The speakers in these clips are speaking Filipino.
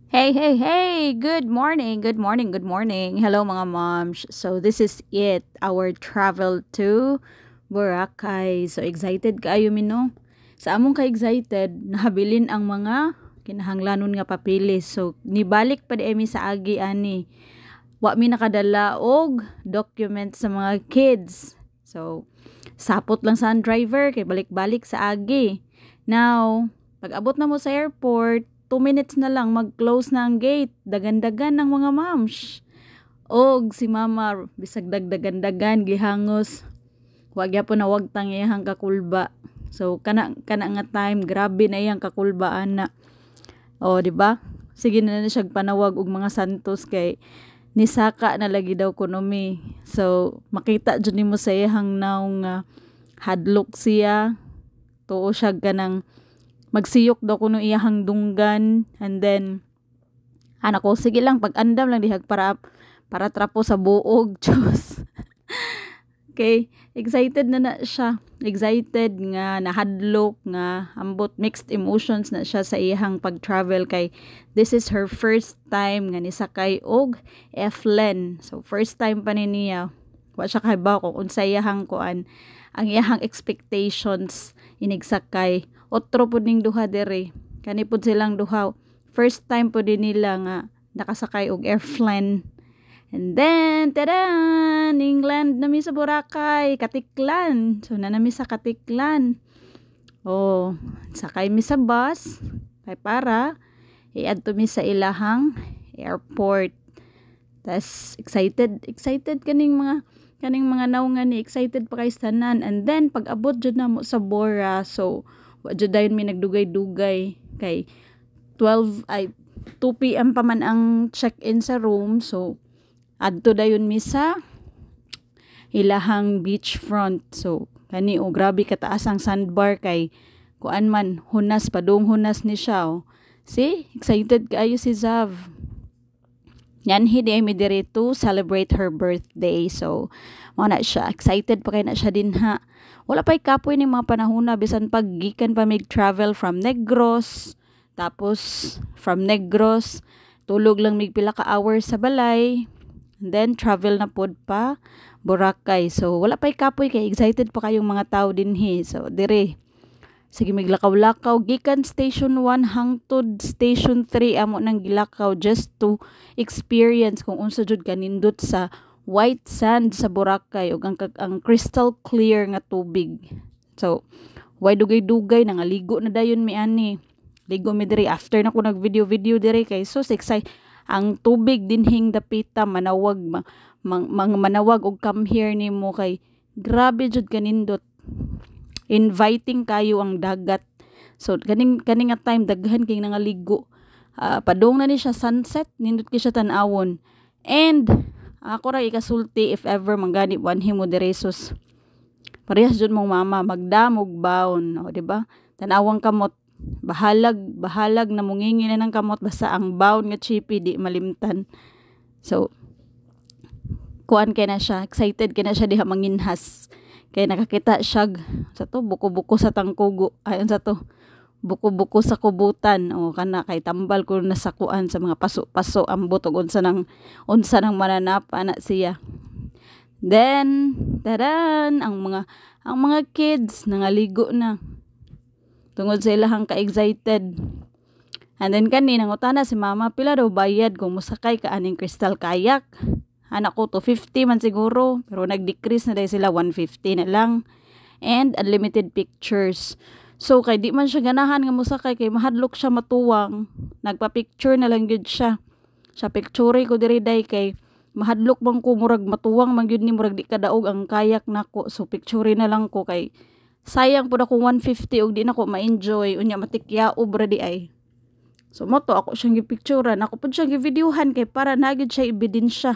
Hey, hey, hey! Good morning, good morning, good morning. Hello mga moms. So this is it, our travel to Boracay. So excited kayo mino? Sa among ka-excited, nahabilin ang mga kinahanglanon nga papilis. So nibalik pa di emi sa agi ani. Wa mi nakadala og document sa mga kids. So sapot lang sa driver kay balik-balik sa agi. Now, pag abot na mo sa airport, 2 minutes na lang mag-close na ang gate. Dagan-dagan ng mga moms. Og si mama bisag dagdagan-dagan gihangos. Wa gyapon na wag tang iyang kakulba. So kana nga time grabe na iyang kakulba ana. O di ba? Sige na na siya panawag og mga santos kay nisaka na lagi daw kunomi. So makita jud nimo sa iyang naong hadlok siya. Tuo siya ganang magsiyok daw kuno iyahang dunggan, and then anak ko sige lang pag andam lang dihag para trapo sa buog. Diyos. Okay, excited na siya, excited nga nahadlok nga ambot mixed emotions na siya sa iyahang pag-travel kay this is her first time nga nisakay og F-len. So first time pa ni niya, wa siya kahibaw kung unsa iyahang kuan, ang iyahang expectations inigsakay. Otro pud ning duha dere, kani pud silang duha first time pud din nila nga nakasakay og airplane. And then tadan, England nami sa Boracay, Katiklan. So nami sa Katiklan. Oh, sakay mi sa bus kay para iadto mi sa ilahang airport. Tas excited kaning mga naungan ni excited pa kay tanan. And then pag abot jud na mo sa Bora, so wa jud dayon mi nagdugay-dugay kay 2 PM pa man ang check-in sa room. So adto dayon mi sa ilahang beachfront. So kani grabe kataas ang sandbar kay kuan man hunas padung hunas ni siya. See, excited kaayo si Zav. Yan hindi mi dire to celebrate her birthday. So mo na siya excited pa kay na siya din ha. Wala pa'y kapoy ni mga panahon na bisan pag gikan pa mig travel from Negros, tapos from Negros tulog lang mig pila ka hours sa balay, and then travel na pod pa Boracay. So wala pa'y kapoy kay excited pa kayong mga tao dinhi. So dire sige miglakaw-lakaw gikan station 1 hangtod station 3 amo nang gilakaw just to experience kung unsa jud kanindot sa white sand sa Boracay ug ang crystal clear nga tubig. So way dugay-dugay nangaligo na dayon mi ani. Ligo mi diri after na ko nag-video diri kay so excited. Ang tubig dinhing dapita manawag manawag og come here nimo kay grabe jud kanindot. Inviting kayo ang dagat. So kaning nga time daghan kay nangaligo. Padung na ni siya sunset, nindot kay siya tan-awon. And ako ra ikasulti if ever manggani wanhi mo diresos. Parehas jud mong mama magdamog baon, o di ba? Tanawang kamot bahalag na mungingi na ng kamot basta ang baon nga chipi di malimtan. So kuan kay na siya, excited kay na siya diha manginhas. Kay nakakita siya sa to buko-buko sa tangkugo. Ayon sa to buko-buko sa kubutan. O kana kay tambal ko na sa kuan sa mga paso-paso ang butog unsa nang mananap ana siya. Then taran ang mga kids nangaligo na. Tungod sa ilahang ka-excited. And then kani nangutana si mama pila daw bayad kung musakay ka aning crystal kayak. Anak ko to 50 man siguro, pero nag-decrease na dahil sila 150 na lang. And unlimited pictures. So kay di man siya ganahan nga musakay kay mahadlok siya matuwang. Nagpa-picture na lang gyud siya. Sa picture ko diri day kay mahadlok bang ko murag matuwang man gyud ni murag di kadaog ang kayak nako. So picture na lang ko kay sayang pud ako 150 og di nako ma-enjoy unya matikyao bradi ay. So mo to ako siyang gipicturean, ako pud siyang givideohan kay para nagyud siya ebidensya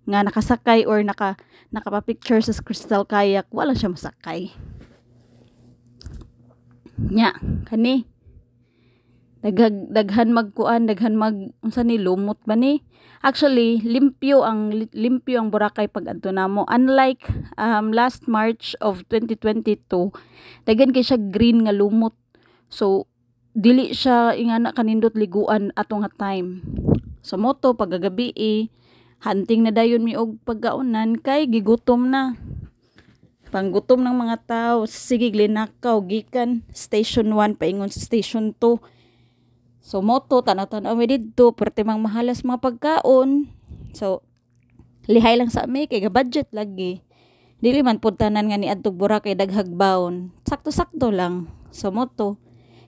nga nakasakay or nakapa-picture sa crystal kayak, wala siya masakay. Nya, kani daghan magkuan, daghan unsa ni lumot ba ni? Actually, limpyo ang Boracay pag adto namo. Unlike last March of 2022, daghan kay siya green nga lumot. So dili siya ingana kanindot liguan ato nga time. Sa moto pagagabi hunting na dayon mi og pagkaunan kay gigutom na. Panggutom ng mga tao, sige linakaw gikan station 1 paingon sa station 2. So moto tanaw-tanaw mi didto perti mang mahalas mga pagkaon. So lihay lang sa mi kay ga budget lagi. Dili man pud tanan nga niadtog Boracay daghag baon. Sakto-sakto lang. So moto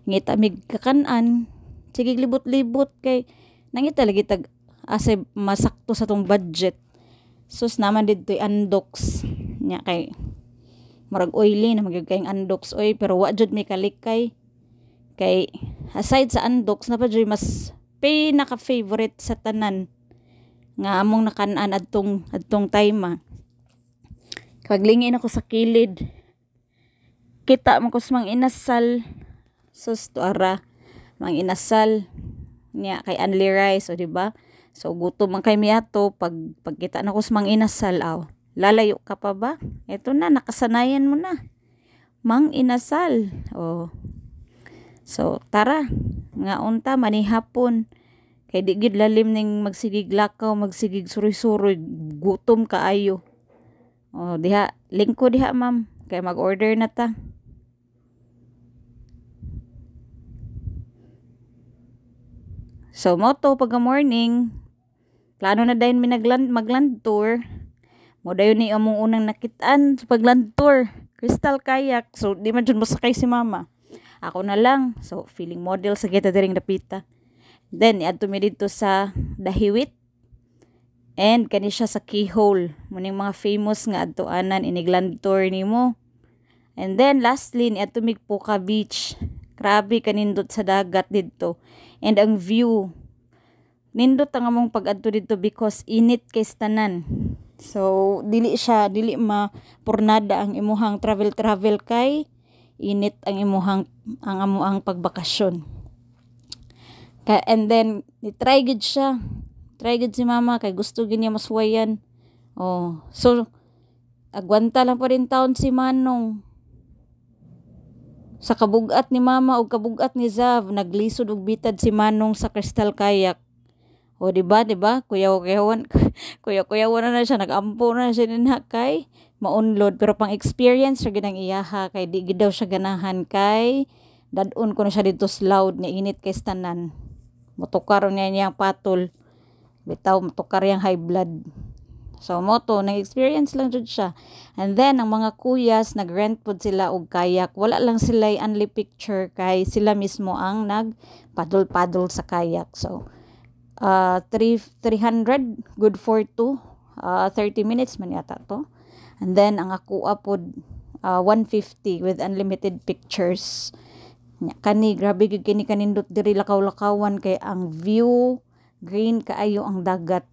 ngita mig kakanan. Sige libot-libot kay nangita lagi tag asa masakto sa tong budget. Sus naman didto'y andoks nya kay murag oily na magiging andoks oy pero wa jud may kalikay kay aside sa andoks na pa jud mas pinaka favorite sa tanan nga among nakan-an adtong time. Paglingin ako sa kilid kita man ko mang inasal sus tuara mang inasal nya kay only rice o diba. So gutom man kay miato pagkita na ko sa mang inasal lalayo ka pa ba? Eto na nakasanayan mo na. Mang inasal. So tara nga unta manihapon kay di gid lalim ning magsigig lakaw magsigig suroy-suroy gutom kaayo. Diha lingko diha ma'am kay mag-order na ta. So moto pag morning plano na dayon mi magland tour. Mo dayon ni among unang nakitaan sa pagland tour, Crystal Kayak. So di man jud mosakay si mama. Ako na lang. So feeling model sa kita diring dapita. Then adto mi didto sa Dahiwit. And kani siya sa Keyhole. Muning mga famous nga adtoanan inigland tour nimo. And then lastly ni adto mi Puka Beach. Grabe kanindot sa dagat didto. And ang view nindot ang among pag-adto dito because init kay tanan. So dili mapurnada ang imuhang travel kay init ang amuang pagbakasyon. And then ni-try gid siya. Try gid si mama kay gusto gid niya maswayan. So agwanta lang pa rin taon si Manong. Sa kabugat ni mama o kabugat ni Zav naglisod og bitad si Manong sa Crystal Kayak. Diba? Kuyaw-kuyawan na siya. Nag-ampo na siya dinha kay maunlod. Pero pang experience siya ginang iyaha kay di gidaw siya ganahan kay dadun ko na siya dito sa loud niya init kay tanan. Motukar niya niyang patol. Bitaw motukar yang high blood. So moto nag-experience lang jud siya. And then ang mga kuyas nag-rent pod sila og kayak. Wala lang sila only picture kay sila mismo ang nag-paddle sa kayak. So 300 good for 30 minutes man yata to. And then ang ako pod 150 with unlimited pictures. Kani grabe gid kini kanindot diri lakaw-lakawan kay ang view green kaayo ang dagat.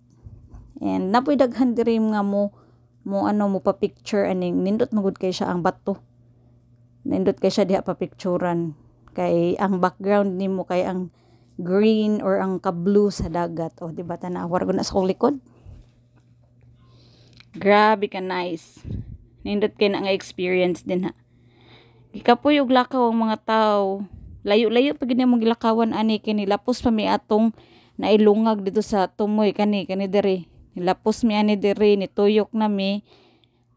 And napoy daghan diri nga mo pa picture aning nindot magud kay siya ang bato. Nindot kay siya diha pa picturean kay ang background nimo kay ang green or ang ka-blue sa dagat. Diba tanawar ko na sa kong likod. Grabe ka nice. Nindot kay na nga experience din ha. Gikapoy og lakaw ang mga tao. Layo-layo pag mong gilakawan ani kini lapos pa mi atong nailungag dito sa tumoy kani diri. Nilapos mi ani diri nituyok na mi.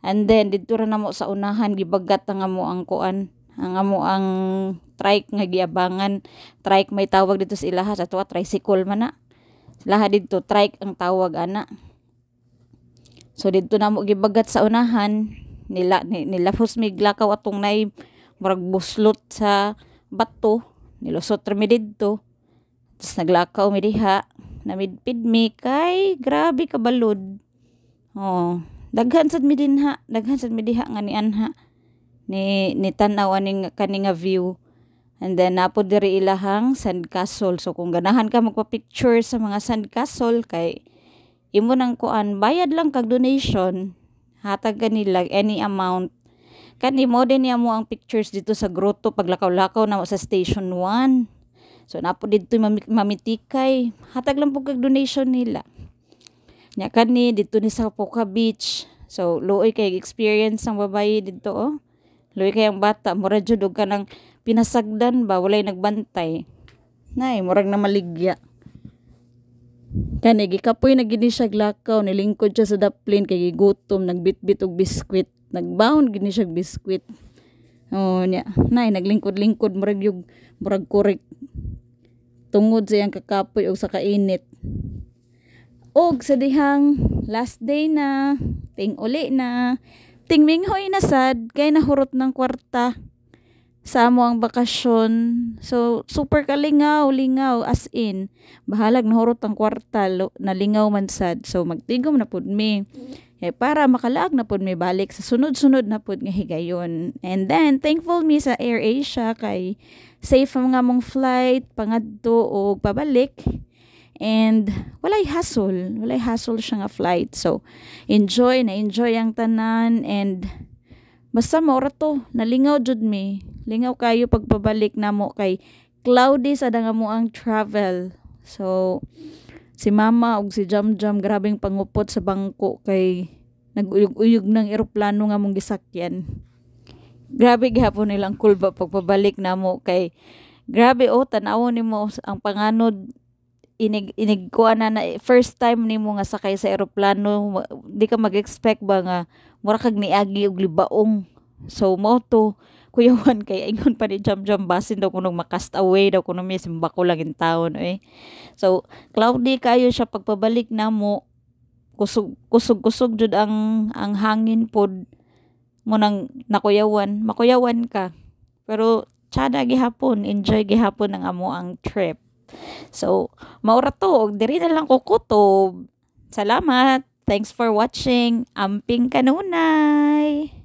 And then dito ra namo sa unahan gibagat ang amo ang kuan. Ang amo ang trike nga giabangan. Trike may tawag dito sa ilaha sa tuwa tricycle man na. Laha dito trike ang tawag ana. So dito namo gibagat sa unahan nilapos mi glakaw atong nay murag buslot sa bato. Nilusot ra mi didto. Tapos naglakaw mi diha. Namidpid mi kay grabe ka balod. Daghan sad mi diha nga ni anha. Ni tanaw aning kaninga view. And then napo diri ilahang sandcastle. So kung ganahan ka magpa-picture sa mga sandcastle kay imo nang kuan bayad lang kag donation. Hatag kanila any amount. Kani mo din niya mo ang pictures dito sa grotto paglakaw-lakaw na sa station 1. So napo dito mamitikay. Hatag lang po kag donation nila. Nya kani dito ni sa Puka Beach. So luoy kay experience ang babayi dito Luoy kay ang bata mura jud og kanang pinasagdan ba walay nagbantay. Nay, murag na maligya. Kani gikapoy na gini siya glakaw, nilingkod siya sa daplin kay gigutom, nagbitbit og biskwit, nagbaon gini siya biskwit. Oh, nya. Nay, naglingkod-lingkod murag korek tungod sa iyang kakapoy og sa kainit. Og sa dihang last day na, ting uli na, ting minghoy na sad kay nahurot ng kwarta sa amo ang bakasyon. So super kalingaw, lingaw as in bahalag nahurot ang kwarta, nalingaw man sad. So magtigom na pud mi. Para makalaag na pud mi balik sa sunod-sunod na pud nga higayon. And then thankful mi sa AirAsia kay safe ang nga mong flight pangadto o pabalik. And walay hassle siya nga flight. So enjoy ang tanan, and basta maura to, nalingaw jud mi. Lingaw kayo pagpabalik namo kay cloudy sa nga mo ang travel. So si mama ug si Jamjam grabeng pangupot sa bangko kay naguyog-uyog ng eroplano nga mong gisakyan. Grabe gihapon nilang kulba pagpabalik namo kay grabe tan-awon nimo ang panganod inig ko na first time nimo nga sakay sa eroplano, di ka mag-expect ba nga mura kag niagi og libaong. So mo to kuyawan kay ingon pa ni Jamjam basin daw kuno makast away daw kuno mi simba ko lang in town So cloudy kayo siya pagpabalik namo, kusog jud ang hangin pod mo nang makuyawan ka. Pero tsada gihapon, enjoy gihapon ang amo ang trip. So, maura to, diri na lang ko kutob. Salamat. Thanks for watching. Amping kanunay.